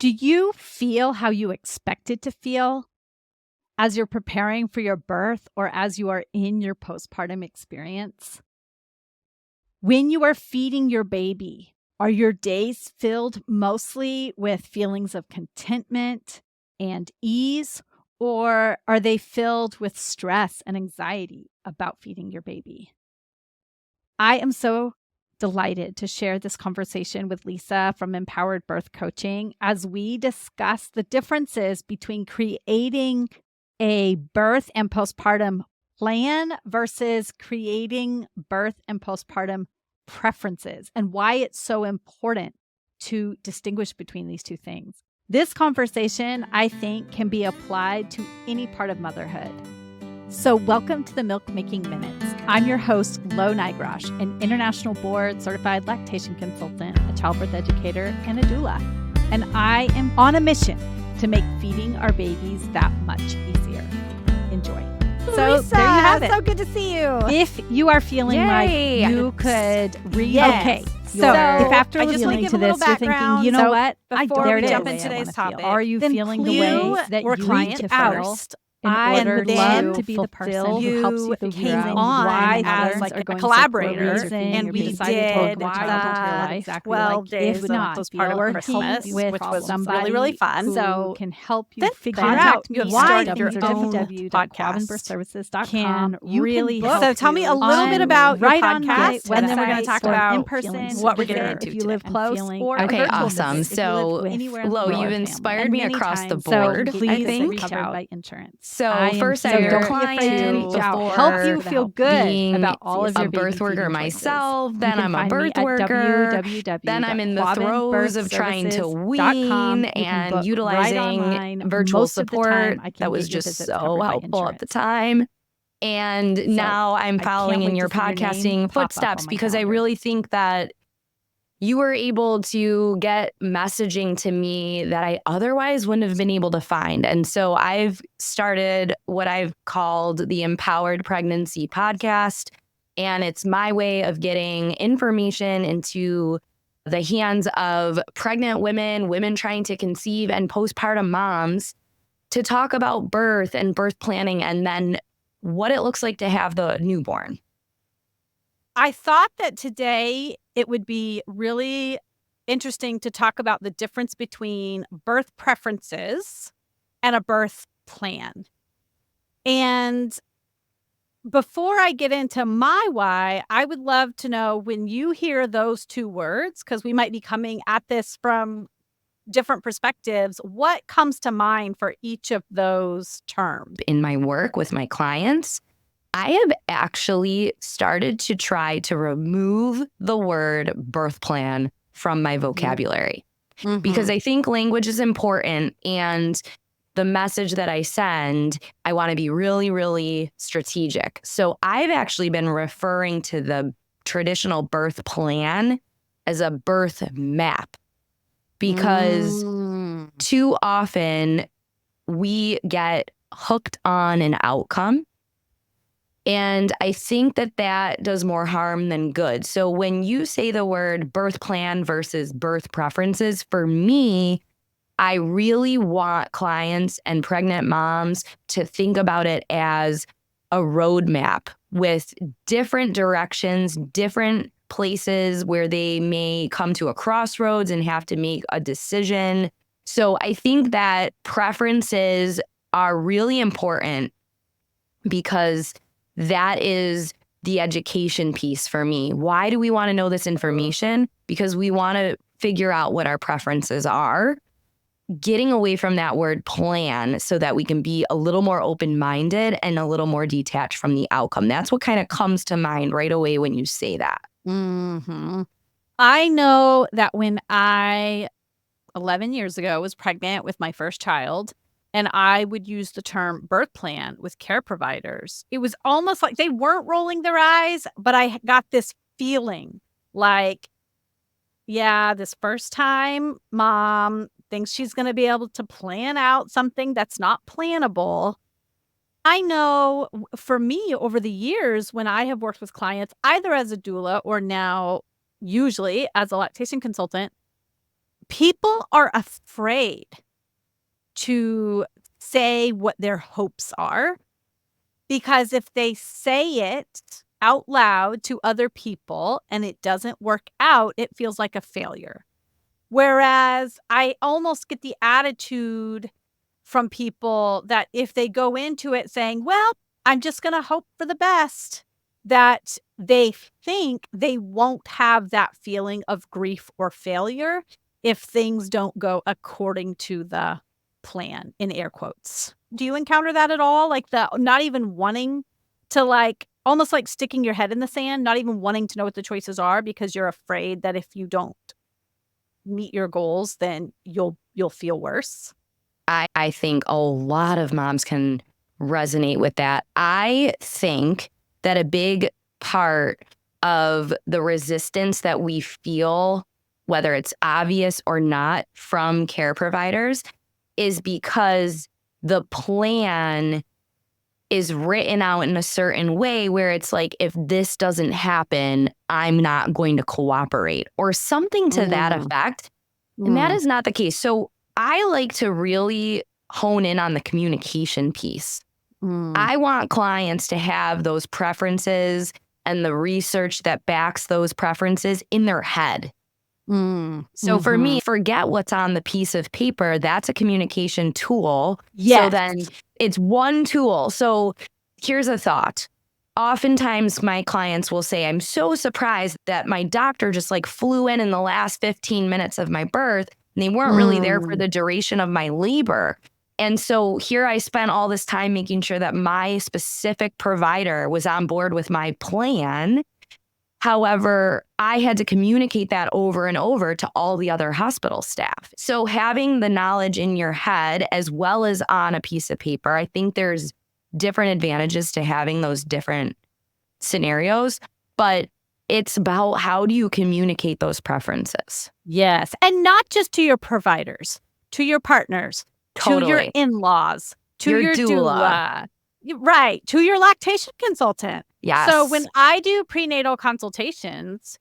Do you feel how you expected to feel as you're preparing for your birth or as you are in your postpartum experience? When you are feeding your baby, are your days filled mostly with feelings of contentment and ease, or are they filled with stress and anxiety about feeding your baby? I am so delighted to share this conversation with Lisa from Empowered Birth Coaching as we discuss the differences between creating a birth and postpartum plan versus creating birth and postpartum preferences and why it's so important to distinguish between these two things. This conversation, I think, can be applied to any part of motherhood. So welcome to the Milk Making Minutes. I'm your host, Lo Nigrosh, an international board certified lactation consultant, a childbirth educator, and a doula. And I am on a mission to make feeding our babies that much easier. Enjoy. So Lisa, there you have it. So good to see you. If you are feeling like you could okay. So if after listening to this you're thinking, you know what? Before we jump is. into today's topic, Are you feeling the way that you need to feel? In order to be the person who you helps you figure came out on why as others like are a going collaborator, through and we decided did why into your life. exactly 12 days of postpartum Christmas, with which was somebody really, really fun. So can help you then figure out you have why started your own www.quavinbirthservices.com can really help. So tell me a little bit about your podcast, and then we're going to talk about in person what we're getting into if you live close or okay, virtual awesome. visit, So Lo, you've inspired me across the board. So please I think. reach out by insurance. So first I was a client before help you feel good being about all of your a birth worker myself. Then I'm a birth worker. Then I'm in the throes of trying to wean and utilizing virtual support. That was just so helpful at the time. And now I'm following in your podcasting footsteps because I really think that you were able to get messaging to me that I otherwise wouldn't have been able to find. And so I've started what I've called the Empowered Pregnancy Podcast. And it's my way of getting information into the hands of pregnant women, women trying to conceive, and postpartum moms to talk about birth and birth planning and then what it looks like to have the newborn. I thought that today it would be really interesting to talk about the difference between birth preferences and a birth plan. And before I get into my why, I would love to know when you hear those two words, because we might be coming at this from different perspectives, what comes to mind for each of those terms? In my work with my clients, I have actually started to try to remove the word birth plan from my vocabulary because I think language is important, and the message that I send, I want to be really, really strategic. So I've actually been referring to the traditional birth plan as a birth map because too often we get hooked on an outcome. And I think that that does more harm than good. So when you say the word birth plan versus birth preferences, for me, I really want clients and pregnant moms to think about it as a roadmap with different directions, different places where they may come to a crossroads and have to make a decision. So I think that preferences are really important because that is the education piece for me. Why do we want to know this information? Because we want to figure out what our preferences are, getting away from that word plan so that we can be a little more open-minded and a little more detached from the outcome. That's what kind of comes to mind right away when you say that. I know that when I, 11 years ago, was pregnant with my first child, and I would use the term birth plan with care providers, it was almost like they weren't rolling their eyes, but I got this feeling like, yeah, this first time mom thinks she's going to be able to plan out something that's not plannable. I know for me over the years when I have worked with clients, either as a doula or now usually as a lactation consultant, people are afraid to say what their hopes are, because if they say it out loud to other people and it doesn't work out, it feels like a failure. Whereas I almost get the attitude from people that if they go into it saying, well, I'm just going to hope for the best, that they think they won't have that feeling of grief or failure if things don't go according to the plan, in air quotes. Do you encounter that at all? Like the not even wanting to, like, almost like sticking your head in the sand, not even wanting to know what the choices are because you're afraid that if you don't meet your goals, then you'll feel worse? I think a lot of moms can resonate with that. I think that a big part of the resistance that we feel, whether it's obvious or not, from care providers is because the plan is written out in a certain way where it's like, if this doesn't happen, I'm not going to cooperate or something to that effect. And that is not the case. So I like to really hone in on the communication piece. I want clients to have those preferences and the research that backs those preferences in their head. So for me, forget what's on the piece of paper. That's a communication tool. Yes. So then it's one tool. So here's a thought. Oftentimes my clients will say, I'm so surprised that my doctor just like flew in the last 15 minutes of my birth and they weren't really there for the duration of my labor. And so here I spent all this time making sure that my specific provider was on board with my plan. However, I had to communicate that over and over to all the other hospital staff. So having the knowledge in your head as well as on a piece of paper, I think there's different advantages to having those different scenarios, but it's about how do you communicate those preferences? Yes. And not just to your providers, to your partners, to your in-laws, to your doula. Right. To your lactation consultant. Yes. So when I do prenatal consultations,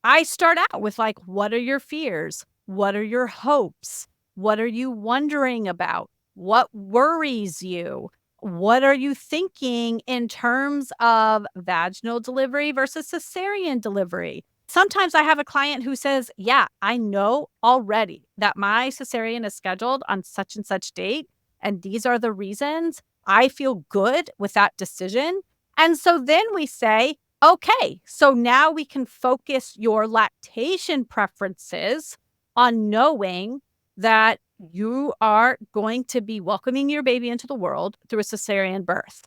I start out with like, what are your fears? What are your hopes? What are you wondering about? What worries you? What are you thinking in terms of vaginal delivery versus cesarean delivery? Sometimes I have a client who says, yeah, I know already that my cesarean is scheduled on such and such date, and these are the reasons. I feel good with that decision. And so then we say, okay, so now we can focus your lactation preferences on knowing that you are going to be welcoming your baby into the world through a cesarean birth.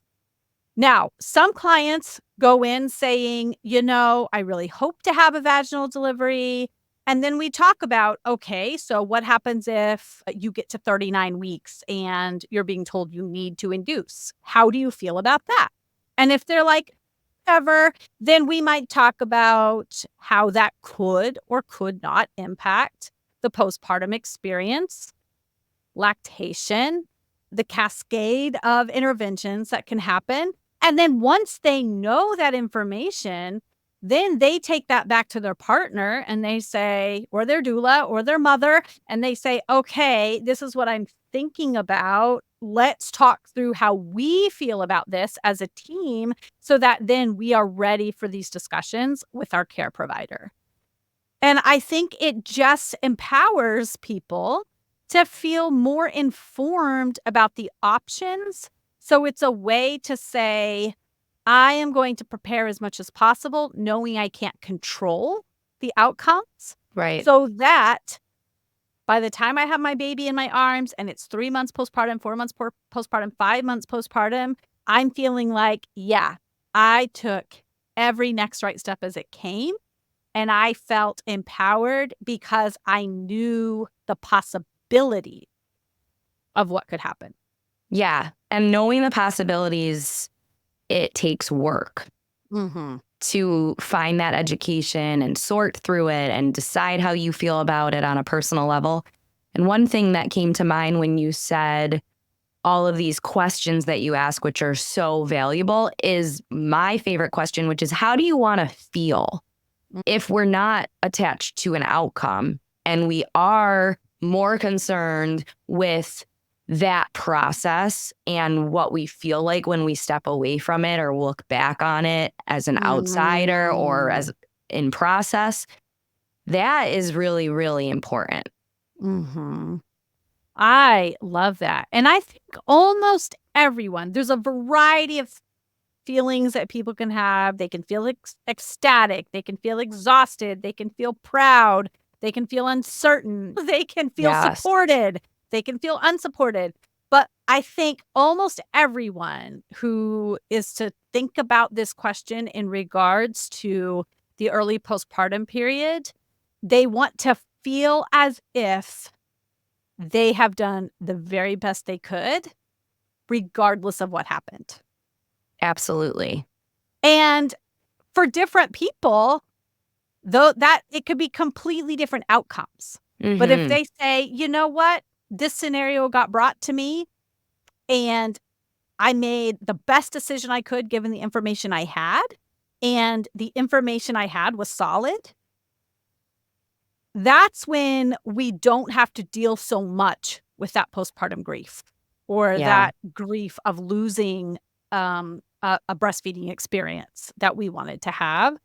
Now, some clients go in saying, I really hope to have a vaginal delivery. And then we talk about, okay, so what happens if you get to 39 weeks and you're being told you need to induce? How do you feel about that? And if they're like, whatever, then we might talk about how that could or could not impact the postpartum experience, lactation, the cascade of interventions that can happen. And then once they know that information, then they take that back to their partner and they say, or their doula or their mother, and they say, okay, this is what I'm thinking about. Let's talk through how we feel about this as a team so that then we are ready for these discussions with our care provider. And I think it just empowers people to feel more informed about the options. So it's a way to say, I am going to prepare as much as possible, knowing I can't control the outcomes. Right. So that by the time I have my baby in my arms and it's 3 months postpartum, 4 months postpartum, 5 months postpartum, I'm feeling like, yeah, I took every next right step as it came. And I felt empowered because I knew the possibility of what could happen. Yeah. And knowing the possibilities, it takes work to find that education and sort through it and decide how you feel about it on a personal level. And one thing that came to mind when you said all of these questions that you ask, which are so valuable, is my favorite question, which is how do you want to feel? If we're not attached to an outcome and we are more concerned with that process and what we feel like when we step away from it or look back on it as an outsider or as in process, that is really, really important. I love that. And I think almost everyone, there's a variety of feelings that people can have. They can feel ecstatic. They can feel exhausted. They can feel proud. They can feel uncertain. They can feel supported. They can feel unsupported. But I think almost everyone who is to think about this question in regards to the early postpartum period, they want to feel as if they have done the very best they could, regardless of what happened. Absolutely. And for different people, though, that it could be completely different outcomes. But if they say, you know what, this scenario got brought to me and I made the best decision I could given the information I had, and the information I had was solid, that's when we don't have to deal so much with that postpartum grief or that grief of losing a breastfeeding experience that we wanted to have.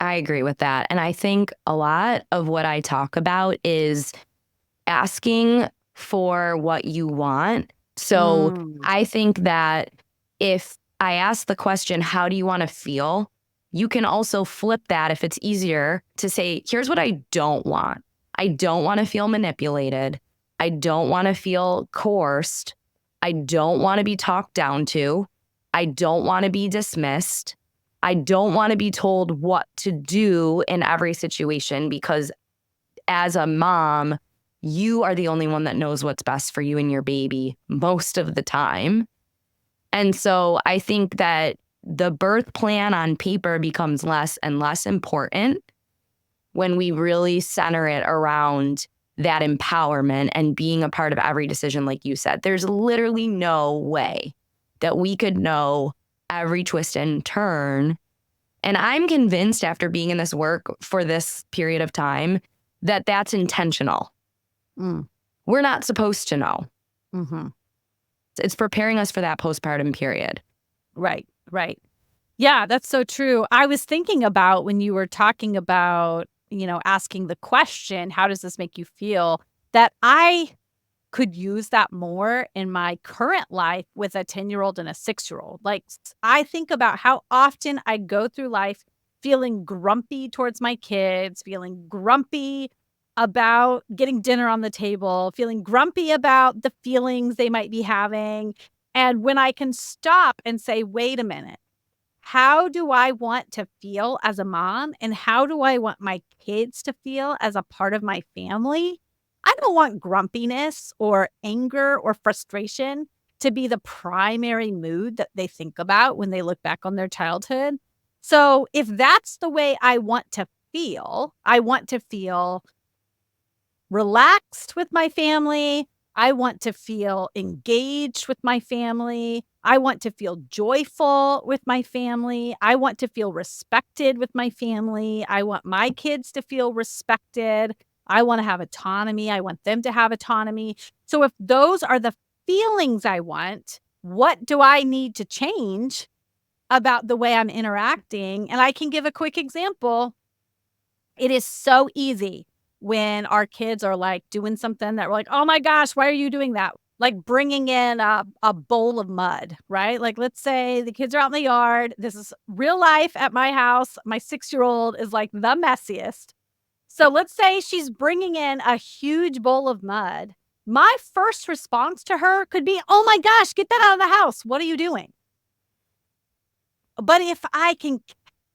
I agree with that. And I think a lot of what I talk about is asking for what you want. So I think that if I ask the question, how do you want to feel? You can also flip that if it's easier to say, here's what I don't want. I don't want to feel manipulated. I don't want to feel coerced. I don't want to be talked down to. I don't want to be dismissed. I don't want to be told what to do in every situation, because as a mom, you are the only one that knows what's best for you and your baby most of the time. And so I think that the birth plan on paper becomes less and less important when we really center it around that empowerment and being a part of every decision, like you said. There's literally no way that we could know every twist and turn. And I'm convinced after being in this work for this period of time that that's intentional. We're not supposed to know. It's preparing us for that postpartum period. Right. Yeah, that's so true. I was thinking about when you were talking about, asking the question, how does this make you feel? That I could use that more in my current life with a 10-year-old and a 6-year-old. Like, I think about how often I go through life feeling grumpy towards my kids, feeling grumpy about getting dinner on the table, feeling grumpy about the feelings they might be having. And when I can stop and say, wait a minute, how do I want to feel as a mom? And how do I want my kids to feel as a part of my family? I don't want grumpiness or anger or frustration to be the primary mood that they think about when they look back on their childhood. So if that's the way I want to feel relaxed with my family. I want to feel engaged with my family. I want to feel joyful with my family. I want to feel respected with my family. I want my kids to feel respected. I want to have autonomy. I want them to have autonomy. So if those are the feelings I want, what do I need to change about the way I'm interacting? And I can give a quick example. It is so easy when our kids are like doing something that we're like, oh my gosh, why are you doing that? Like bringing in a bowl of mud, right? Like, let's say the kids are out in the yard. This is real life at my house. My 6-year-old is like the messiest. So let's say she's bringing in a huge bowl of mud. My first response to her could be, oh my gosh, get that out of the house. What are you doing? But if I can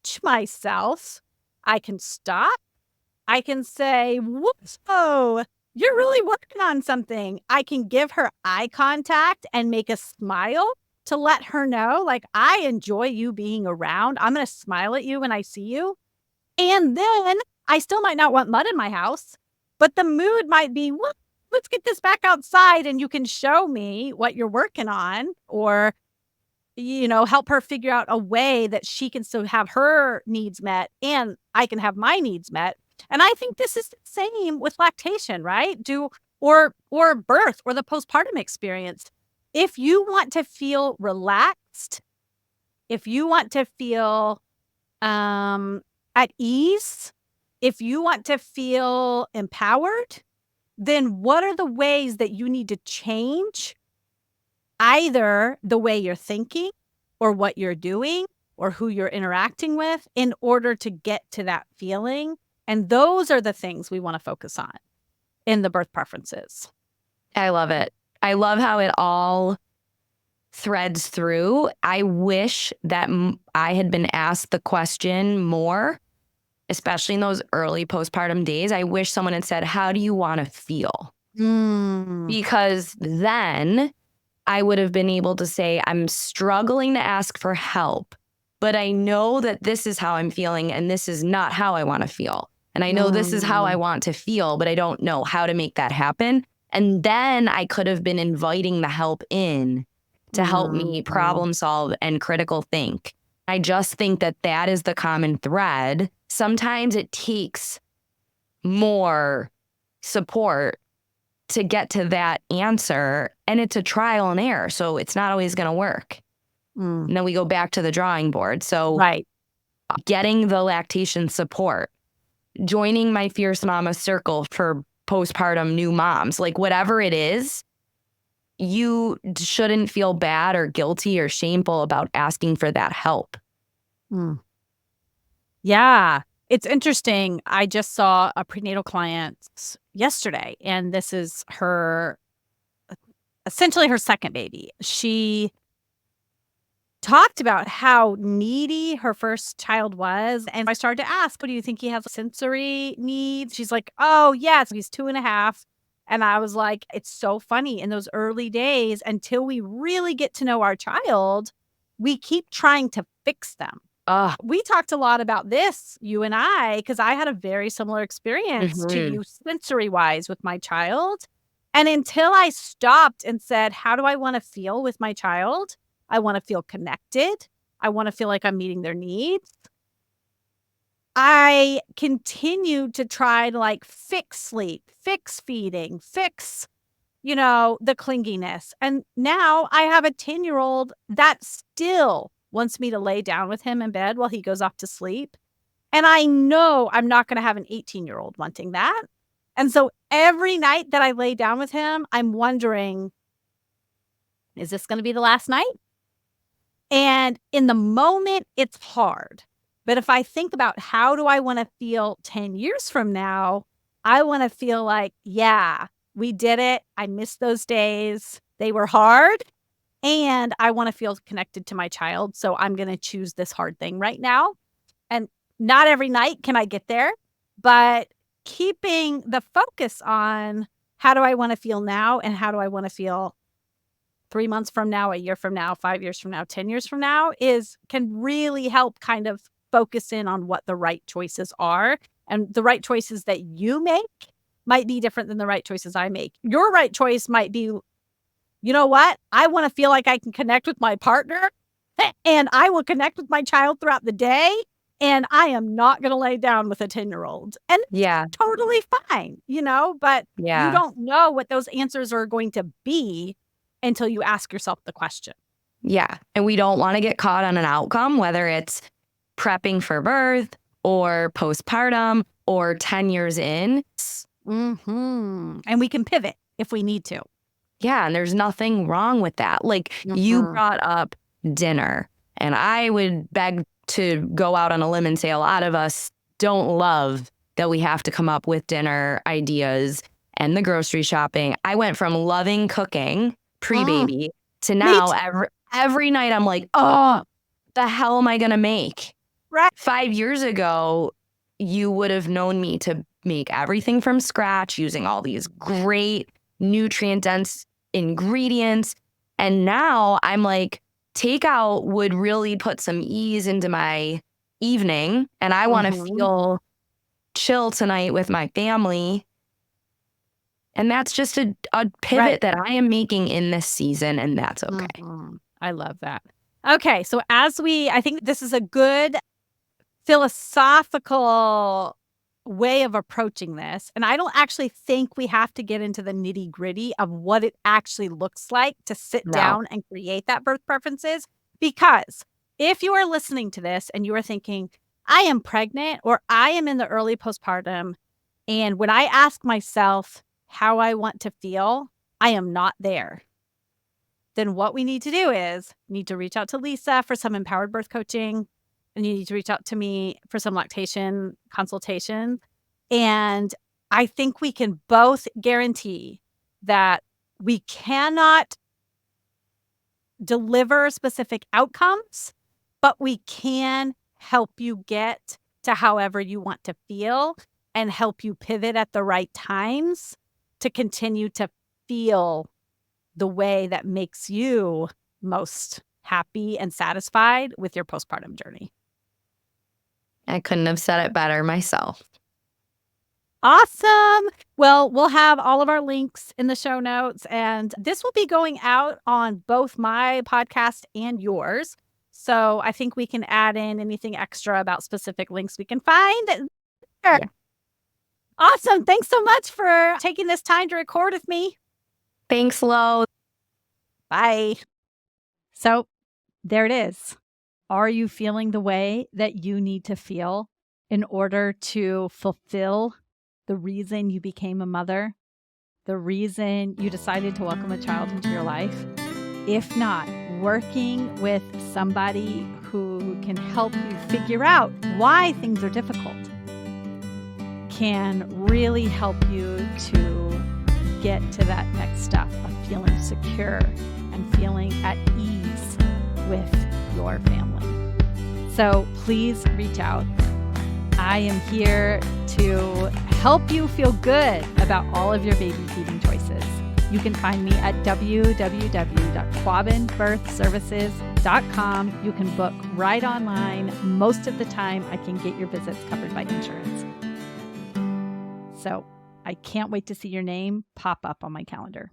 catch myself, I can stop. I can say, whoa, you're really working on something. I can give her eye contact and make a smile to let her know, like, I enjoy you being around. I'm going to smile at you when I see you. And then I still might not want mud in my house, but the mood might be, well, let's get this back outside and you can show me what you're working on, or, help her figure out a way that she can still have her needs met and I can have my needs met. And I think this is the same with lactation, right? Or birth or the postpartum experience. If you want to feel relaxed, if you want to feel at ease, if you want to feel empowered, then what are the ways that you need to change either the way you're thinking or what you're doing or who you're interacting with in order to get to that feeling? And those are the things we want to focus on in the birth preferences. I love it. I love how it all threads through. I wish that I had been asked the question more, especially in those early postpartum days. I wish someone had said, how do you want to feel? Because then I would have been able to say, I'm struggling to ask for help, but I know that this is how I'm feeling and this is not how I want to feel. And I know this is how I want to feel, but I don't know how to make that happen. And then I could have been inviting the help in to help me problem solve and critical think. I just think that that is the common thread. Sometimes it takes more support to get to that answer, and it's a trial and error. So it's not always going to work. And then we go back to the drawing board. So getting the lactation support, joining my Fierce Mama circle for postpartum new moms, like whatever it is, you shouldn't feel bad or guilty or shameful about asking for that help. Yeah. It's interesting. I just saw a prenatal client yesterday, and this is essentially her second baby. She talked about how needy her first child was. And I started to ask, what do you think he has sensory needs? She's like, oh, yes, he's 2.5. And I was like, it's so funny in those early days, until we really get to know our child, we keep trying to fix them. We talked a lot about this, you and I, because I had a very similar experience to you sensory wise with my child. And until I stopped and said, how do I want to feel with my child? I want to feel connected. I want to feel like I'm meeting their needs. I continued to try to fix sleep, fix feeding, fix, the clinginess. And now I have a 10-year-old that still wants me to lay down with him in bed while he goes off to sleep. And I know I'm not going to have an 18-year-old wanting that. And so every night that I lay down with him, I'm wondering, is this going to be the last night? And in the moment, it's hard. But if I think about how do I want to feel 10 years from now, I want to feel like, yeah, we did it. I missed those days. They were hard. And I want to feel connected to my child. So I'm going to choose this hard thing right now. And not every night can I get there, but keeping the focus on how do I want to feel now and how do I want to feel 3 months from now, a year from now, 5 years from now, 10 years from now can really help kind of focus in on what the right choices are. And the right choices that you make might be different than the right choices I make. Your right choice might be, you know what? I want to feel like I can connect with my partner, and I will connect with my child throughout the day. And I am not going to lay down with a 10-year-old. And it's totally fine, but you don't know what those answers are going to be until you ask yourself the question. Yeah. And we don't want to get caught on an outcome, whether it's prepping for birth or postpartum or 10 years in. And we can pivot if we need to. Yeah. And there's nothing wrong with that. Like you brought up dinner, and I would beg to go out on a limb and say a lot of us don't love that we have to come up with dinner ideas and the grocery shopping. I went from loving cooking pre-baby to now every night I'm like, oh, the hell am I going to make? Right. 5 years ago, you would have known me to make everything from scratch using all these great nutrient-dense ingredients. And now I'm like, takeout would really put some ease into my evening. And I want to feel chill tonight with my family. And that's just a pivot that I am making in this season, and that's okay. I love that. Okay, so I think this is a good philosophical way of approaching this. And I don't actually think we have to get into the nitty gritty of what it actually looks like to sit down and create that birth preferences. Because if you are listening to this and you are thinking, I am pregnant or I am in the early postpartum, and when I ask myself how I want to feel, I am not there, then what we need to do is need to reach out to Lisa for some empowered birth coaching. And you need to reach out to me for some lactation consultation. And I think we can both guarantee that we cannot deliver specific outcomes, but we can help you get to however you want to feel and help you pivot at the right times to continue to feel the way that makes you most happy and satisfied with your postpartum journey. I couldn't have said it better myself. Awesome. Well, we'll have all of our links in the show notes, and this will be going out on both my podcast and yours. So I think we can add in anything extra about specific links we can find. Yeah. Awesome. Thanks so much for taking this time to record with me. Thanks, Lo. Bye. So there it is. Are you feeling the way that you need to feel in order to fulfill the reason you became a mother, the reason you decided to welcome a child into your life? If not, working with somebody who can help you figure out why things are difficult can really help you to get to that next step of feeling secure and feeling at ease with your family. So please reach out. I am here to help you feel good about all of your baby feeding choices. You can find me at www.quabbinbirthservices.com. You can book right online. Most of the time, I can get your visits covered by insurance. So I can't wait to see your name pop up on my calendar.